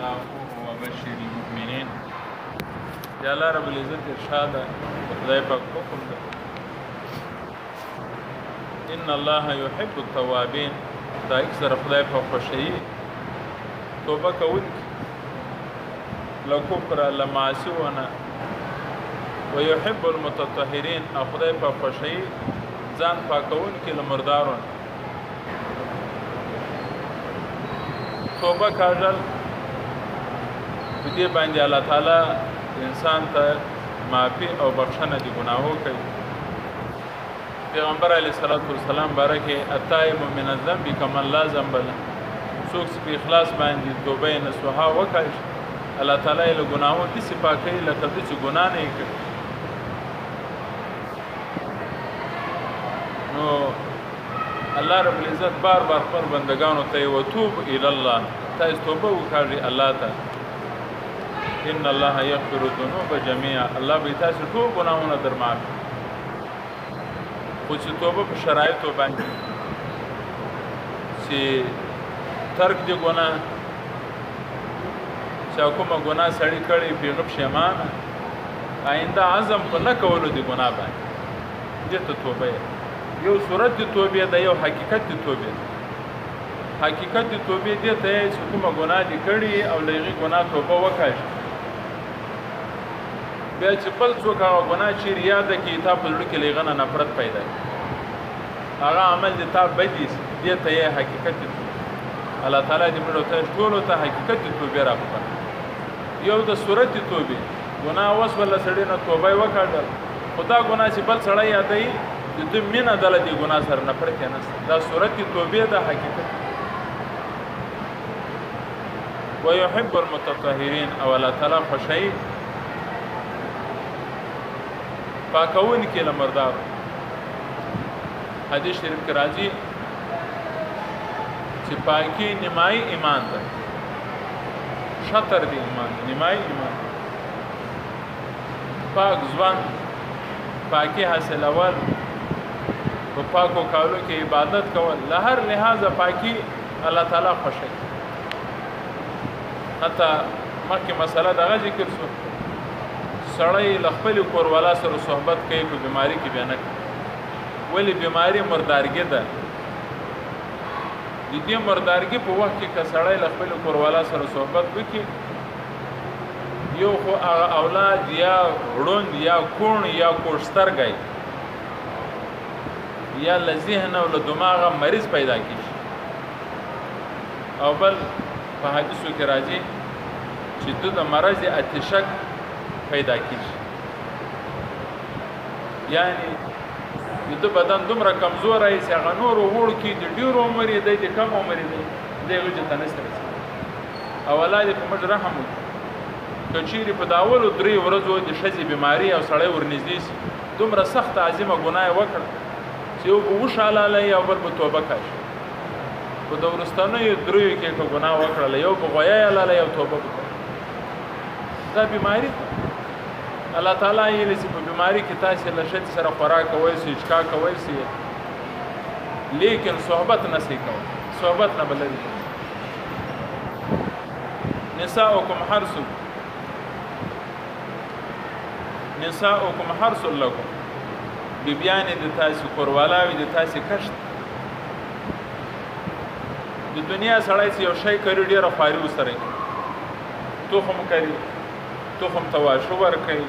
خافوه وبشر المؤمنين. یا الله رب العزت ارشاد خدای پاک حکم ده ان الله يحب التوابين، دا اکثر خدای پاک خوشی توبه کوونکی لکفر لمعصیونه ويحب المتطهرين، او خدای پاک خوشی ځان پاکونکی لمردارون. توبه کاجل په دې باندې الله تعالی انسان ته معافي او بخښنه دي ګناهو کوي. پیغمبر علیه الصلاۃ والسلام بارکه التائب من الذنب کمن لا ذنب له، څوک چې په اخلاص باندې توبه نصوحه وکړي الله تعالی له ګناهو دې پاکي لکه دې چې ګناه نه کوي. نو الله رب العزت بار بار خپل بندگانو ته وتوب الی الله، تاسو توبه وکړئ الله ته. ان الله یغفر الذنوب جميعا، الله به تاسو ټول ګناهونه در معاف. خو چې توبه په شرایطو باندې چې ترک دې ګناه چې کومه ګناه سړی کړي پیغه پښیمانه آینده عزم په نه کولو دې ګناه باندې دې ته توبه یو صورت دې توبه ده، یو حقیقت دې توبه ده. حقیقت دې توبه دې ته چې کومه ګناه دې کړي او لغې ګناه توبه وکړي، بیا چې بل څوک هغه ګناه چې یاد کې تا په لړ کې لغنه نفرت پیدا کوي، هغه عمل دې تا بدی دې ته حقیقت دې الله تعالی دې موږ ته ټول ته حقیقت دې توبه راکړي. یو د صورت دې توبه ګناه اوس ولا سړی نه توبه وکړل، خدا ګناه چې بل سړی یادای دې مینه دل دې ګناه سره نفرت نه، دا صورت دې توبه ده حقیقت. ويحب المتطهرين، او الله تعالی خوشی پاکون کې لمردار. حدیث شریف کې راځي چې پاکی نیمای ایمان ده، شطر دی ایمان، نیمای ایمان. پاک ځوان پاکی حاصل اول په پاکو کولو کې عبادت کول، له هر لحاظه پاکی الله تعالی خوشی. حتی مخکې مسله دغه ذکر شو، سړی له خپل کوروالا سره صحبت کوي په بیماری کې بیا نه کوي، ولې بیماری مردارګي ده. د دې مردارګي په وخت کې که سړی له خپل کوروالا سره صحبت وکړي، یو خو هغه اولاد یا ړوند یا کوڼ یا کوږسترګی یا له ذهن او له دماغه مریض پیدا کېږي، او بل په حدیثو کې راځي چې د مرض اتشک پیدا کیږي، یعنی د بدن دومره کمزور ای چې هغه نور وړ کې د ډیرو عمر دی د کم عمر دی دغه ته نشته. او الله دې په موږ رحم وکړي، که چیرې په داولو درې ورځو د ښځې بیماری او سړی ورنږدې شي، دومره سخت عظیمه ګناه یې وکړه چې یو به وشالالی او بل به توبه کاشي. په د وروستنیو دریو کې که ګناه وکړله، یو به غویه یې لاله یو توبه به کړه. دا بیماري الله تعالی یې چې په بیماری کې تاسې له ښځې سره خوراک کوئ سي، چکا کوئ سي، لیکن صحبت نه سي کوئ، صحبت نه به لرې. نساؤکم حرث لکم، بیبیانې د تاسې کوروالاوي د تاسې کشت. د دنیا سړی چې یو شی کوي ډېره خواري ورسره کوي، تخم کوي، تخم ته واښه ورکوي،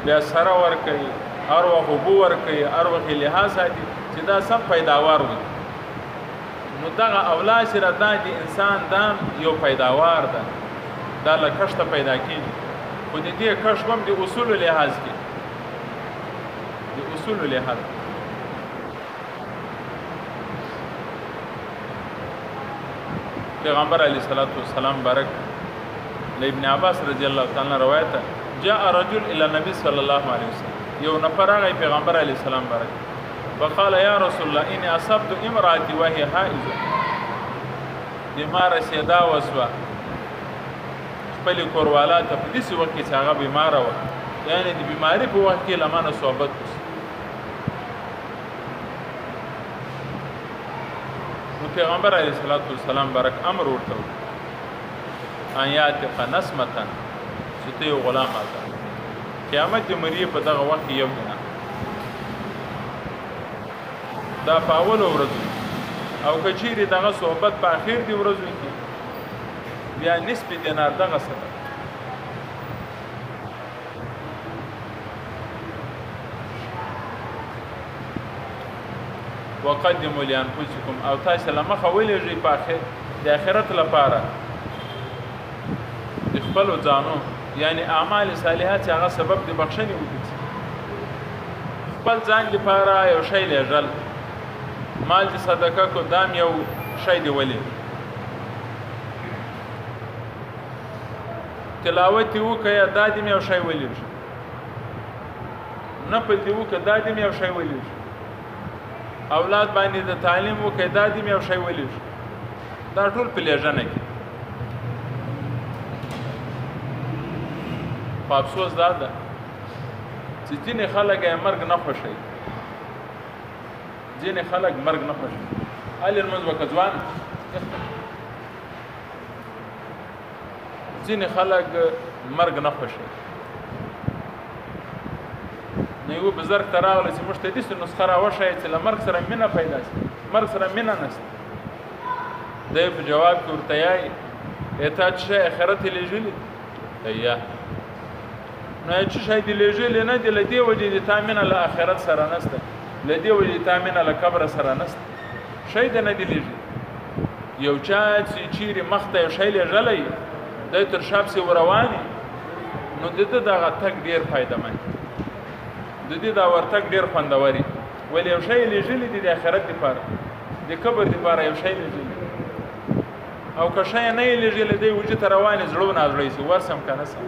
بیا سره ورکوي، هر وخت اوبه ورکوي، هر وخت یې لحاظ ساتي چې دا سم پیداوار وي. نو دغه اولاد چې دا د انسان دام یو پیداوار ده، دا له کښته پیدا کېږي، خو د دې کښت هم د اصولو لحاظ کې، د اصولو لحاظ. پیغمبر علیه الصلاۃ والسلام بارک ابن عباس رضی الله تعالی عنہ روایت ہے، جاء رجل الى النبي صلی الله علیه وسلم، یو نفر راغی پیغمبر علیه السلام بارک فقال یا رسول الله انی اصبت امرأتی وهي حائض، بیمار رسیدا وسوه خپل کوروالا ته په دې وخت کې چې هغه بیماره وه، یعنی د بیماری په وخت کې لمانه صحبت وشي. نو پیغمبر علیه الصلاۃ والسلام بارک امر ورته ان یاتق نسمتن چې ته یو غلام آزاد قیامت د مریه په دغه وخت یو نه دا په اولو ورځو او که چیرې دغه صحبت په اخر دی ورځو کې بیا نصف دینار دغه سره وقدموا لانفسکم او تاسو لمخه ولېږئ په اخر د آخرت لپاره د خپلو ځانو یعنی اعمال صالحات چې هغه سبب د بخښنې وګرځي خپل ځان لپاره یو شی لېږل مال د صدقه کو دام یو شی دی ولې تلاوت یې وکړه دا دې یو شی ولې نفل دې وکړه دا دې یو شی ولې اولاد باندې د تعلیم وکړه دا دې یو شی ولې دا ټول په لېږنه کې په افسوس دا ده چې ځینې خلک یې مرګ نه خوښوي ځینې خلک مرګ نه خوښوي هلې لمونځ وکړه ځوان ځینې خلک مرګ نه خوښوي نو یو بزرګ ته راغله چې موږ ته داسې نسخه راوښیه چې له مرګ سره مینه پیدا شي مرګ سره مینه نشته دی په جواب کې ورته یایي تا څه شی آخرت یې لېږلي یا نو چې شی دې لېږلې نه دي له دې وجې دې تا مینه له آخرت سره نشته له دې وجې تا مینه له قبره سره نشته شی دې نه دي لېږلي یو چا چې چیرې مخ ته یو شی لېږلی دی تر شا پسې وروان نو د ده دغه تګ ډېر فایدهمند د دې دا ورتګ ډېر خوندور وي ولې یو شی لېږلی دی د آخرت دپاره د قبر دپاره یو شی لېږلی او که شی نه یې لېږلی دی وجود ته روان یې زړه نازړی سي ورسم که نه سم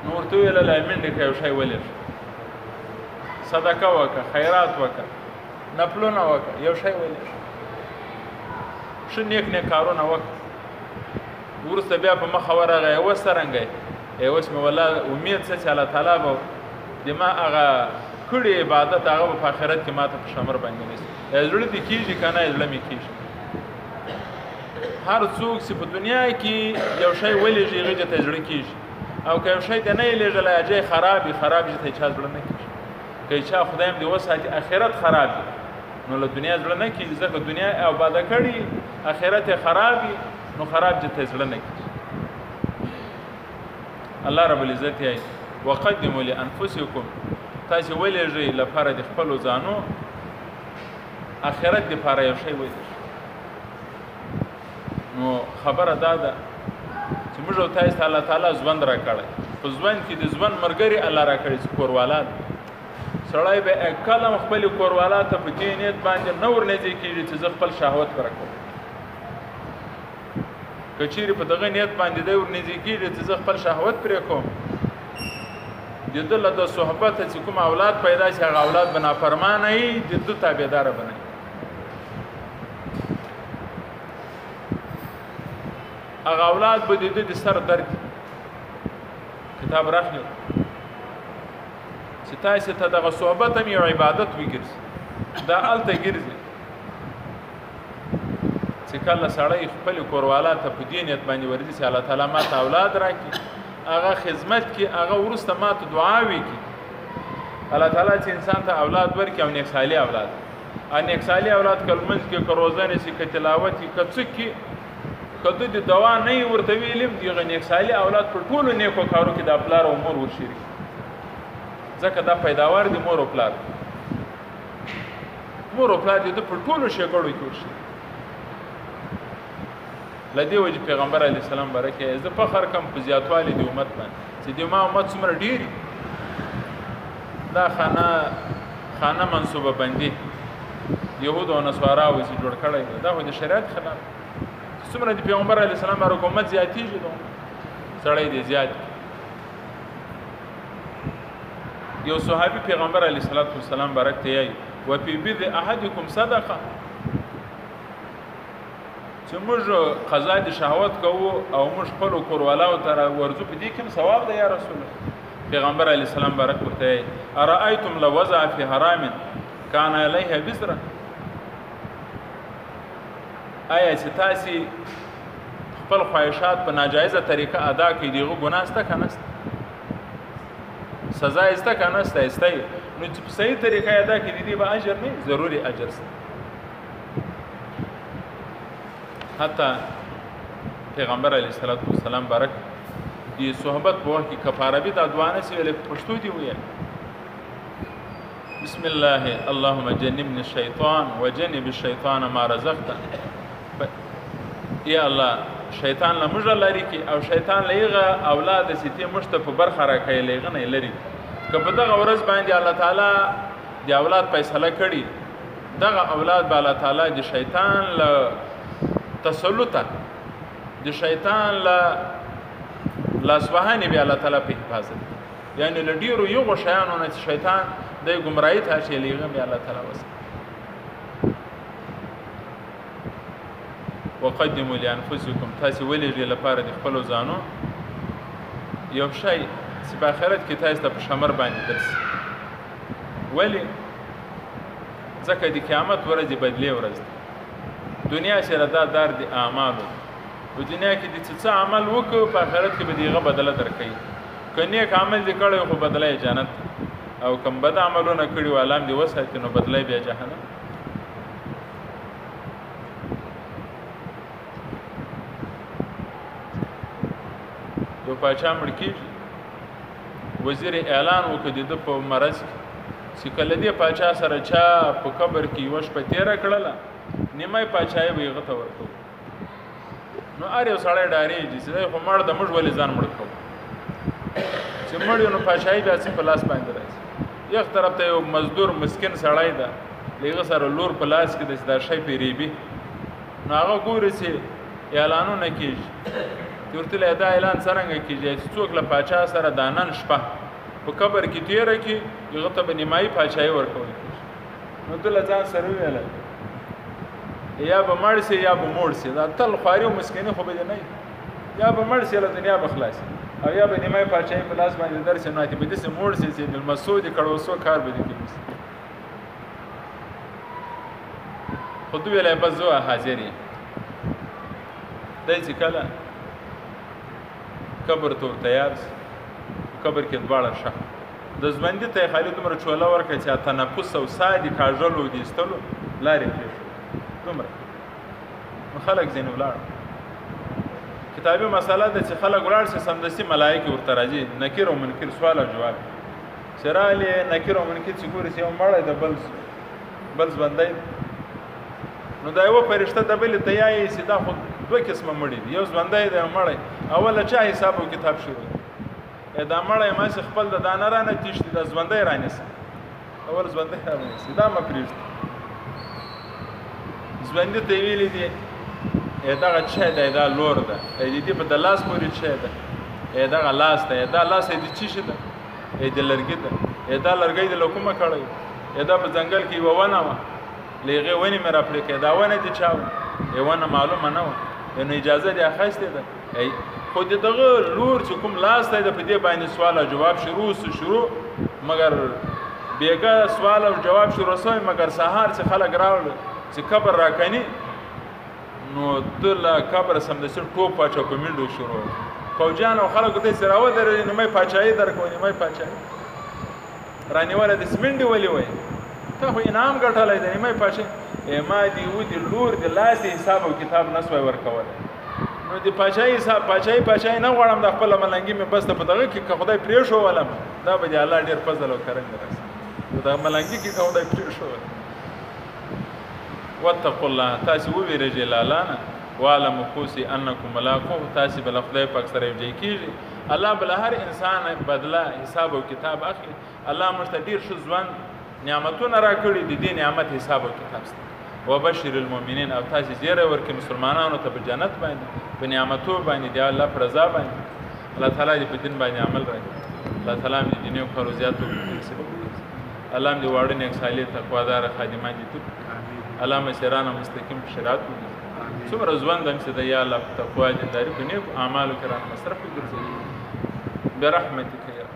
نو ورته وویله لا منډې که یو شی ولېږه صدقه وکړه خیرات وکړه نفلونه وکړه یو شی ولېږه ښه نیک نیک کارونه وکړه وروسته بیا په مخه ورغی اوس څرنګه یې اوس مې والله امید څه چې الله تعالی به د ما هغه کړي عبادت هغه به په آخرت کې ما ته په شمر باندې نیسي زړه دې کېږي که نه زړه مې کېږي هر څوک چې په دنیا کې یو شی ولېږي هغې ته زړه کېږي او که یو شی ته نه یې لېږلی اجی خراب وي خراب چې ته چا زړه نه کېږي که چا خدای هم دې وساتي آخرت خراب وي نو له دنیا زړه نه کېږي ځکه دنیا آباده کړي آخرت یې خراب وي نو خراب چې ته زړه نه کېږي الله رب العزت یې وقدموا لانفسکم تاسو ولېږئ لپاره د خپلو ځانو آخرت دپاره یو شی ولېږئ نو خبره دا ده چې موږ او تاسو ته الله تعالی ژوند راکړی په ژوند کې د ژوند ملګري الله راکړي چې کوروالا ده سړی به کله هم خپلې کوروالا ته په دې نیت باندې نه ورنږدې کېږي چې زه خپل شهوت پوره کوم که چیرې په دغه نیت باندې دی ورنږدې کېږي چې زه خپل شهوت پرې کوم د ده له د صحبته چې کوم اولاد پیدا شي هغه اولاد به نافرمانه وي د ده تابعداره به نه وي هغه اولاد به د ده د سر درد کتاب راخلي چې تاسې ته دغه صحبت هم یو عبادت وګرځي دا هلته ګرځي چې کله سړی خپلې کوروالا ته په دې نیت باندې ورځي چې الله تعالی ما ته اولاد راکړي هغه خدمت کې هغه وروسته ما ته دعاوې کړي الله تعالی چې انسان ته اولاد ورکړي او نیکسالي اولاد نیکسالي اولاد که لمونځ کې که روزه نیسي که تلاوت کې که څه کې که ده د دوا نه یې ورته ویلي دغه نیکسالي اولاد په ټولو نیکو کارو کې د پلار او مور ورشریک ځکه دا پیداوار دي مور او پلار مور او پلار دي د په ټولو ښېګړو کې ورشریک له دې وجې پیغمبر علیه السلام برکې زه فخر کوم په زیاتوالي د امت باندې چې د ما امت څومره ډېري دا خانه منصوبه بندي یهود او نصاراو چې جوړ کړی دا خو د شریعت خلاف څومره د پیغمبر علیه السلام بر حکومت زیاتېږي نو سړی دی زیات یو صحابي پیغمبر علیه السلام برک ته یایي وفي بضع احدکم صدقه چې موږ قضا د شهوت کوو او موږ خپلو کوروالاو ته ورځو په دې کې هم ثواب دی یا رسول الله پیغمبر علیه السلام برک ورته ارأیتم لو وضع فی حرام کان علیه وزرا آیا چې تاسې خپل خواهشات په ناجایزه طریقه ادا کړي دغه ګناه سته که نسته سزا یې سته که نسته یې سته نو چې په صحیح طریقه ادا کړي د دې به اجر نه ضروري اجر سته حتی پیغمبر علیه السلام بارک دی صحبت په وخت کې کفاره بي دا دعا نه سي ویلې پښتو دي ویل بسم الله اللهم جنبني الشيطان وجنب الشيطان ما رزقتنا یا الله شیطان له موږ لري کې او شیطان لېغه اولاد سيتي مشته په برخه راکې لېغه نه لري که په دغه ورځ باندې الله تعالی دی اولاد فیصله کړي دغه اولاد به الله تعالی د شیطان له تسلط د شیطان له لاسوهاني به الله تعالی په حفاظت یعنی لډیرو یو شیانو نه شیطان د گمراهی ته شي لېغه به الله تعالی وس وقدموا لانفسکم تاسو ولې لپاره د خپل ځانو یو شی چې په آخرت کې تاسو ته په شمر باندې درس ولی ځکه د قیامت ورځ بدلی ورځ دنیا سره دا دار د اعمالو په دنیا کې د څه عمل وکړو په آخرت کې به دیغه بدله درکې کني یک عمل دې کړو خو بدله جنت او کوم بد عملونه کړي والام دې وساتې نو بدله بیا جهنم یو پاچا مړ کېږي وزیر اعلان وکړ د په مرض چې کله دې پاچا سره چا په قبر کې یوه شپه تېره کړله نیمه پاچایي به هغه ته ورکوو نو هر یو سړی ډارېږي چې دی خو مړ د موږ ولې ځان مړ کوو چې مړ یو نو پاچایي بیا څه په لاس باندې راځي یو طرف ته یو مزدور مسکین سړی ده هغه سره لور په لاس کې د دا شی پیریبي نو هغه ګوري چې اعلانونه کېږي ورته دا اعلان څرنګه کېږي چې څوک له پاچا سره د نن شپه په قبر کې تېره کړي هغه ته به نیمایي پاچایي ورکول کېږي نو ده له ځان سره وویله یا به مړ سي یا به موړ سي دا تل خواري او مسکیني خو به دې نه یا به مړ سي له دنیا به خلاص او یا به نیمایي پاچایي په لاس باندې درسي نو به داسې موړ سي چې مېلمستو دې کړوسو کار به دې کېږي خو ده ویلی بس زه حاضر یم دی چې کله قبر ته تیار شي قبر کې دواړه شه د ژوندي ته یې خالي دومره چوله ورکړه چې تنفس او ساه دې کاږلو دې ایستلو لارې پرېښو دومره نو خلک ځینې ولاړ کتابي مسله ده چې خلک ولاړ شي سمدستي ملایکې ورته راځي نکیر او منکر سوال او جواب چې راغلې نکیر او منکر چې ګوري چې یو مړی د بل ژوندی نو دا یوه فرشته د بلې ته یایي چې دا خو دوه قسمه مړي دي یو ژوندی دی یو مړی اوله چا حساب او کتاب شروع دا مړی ماسې خپل د دانه رانه تیښتي دا ژوندی رانیسي اول ژوندی رانیسي دا مه پرېږدي ژوندي ته یې ویلي دي دغه چی دی دا لور ده د دې په د لاس پورې چی ده دغه لاس ده دا لاس یې د څه شي ده د لرګي ده دا لرګی د له کومه کړی دا په ځنګل کې یوه ونه وه له هغې ونې مې راپرې کړې دا ونه د چا وه ونه معلومه نه وه نو اجازه دې اخیستې ده خو د دغه لور چې کوم لاس دی د په دې باندې سوال او جواب شروع مګر بیګه سوال او جواب شروع شوی مګر سهار چې خلک راوړل چې قبر راکني نو ده له قبر سمدستي ټوپ واچو په منډو شروع فوجیان او خلکو ته یې چې راودرېدې نیمۍ پاچایي درکوو نیمۍ پاچایي رانیولی داسې منډې ولې وایي ته خو انعام ګټلی دی نیمۍ پاچایي ما د یوه د لور د لاسې حساب او کتاب نه سوی ورکولی نو د پاچایي حساب پاچایي نه غواړم د خپله ملنګي مې بس ته په دغه کې که خدای پرېښولم دا به د الله ډېر فضل او کرم مې راسي نو د ملنګي کې که خدای پرېښولم واتقوا الله تاسې وویرېږئ له الله نه واعلموا پوسئ انکم ملاقوه تاسې به له خدای پاک سره یوځای کېږي الله به له هر انسان بدله حساب او کتاب اخلي الله موږ ته ډېر ښه ژوند نعمتونه راکړي د دې نعمت حساب او کتاب شته وبشر المؤمنین او تاسې زیری ورکړي مسلمانانو ته په جنت باندې په نعمتو باندې د الله په رضا باندې الله تعالی دې په دین باندې عمل راکړي الله تعالی هم د دیني کارو زیات الله هم دې واړه نیک صالح تقواداره خادمان دې توب الله مشران مستقیم شریعت وګړي څومره ژوند هم چې د یا الله په تقوا دینداري په نیکو اعمالو کې رانه مصرف وګرځوي برحمتک یا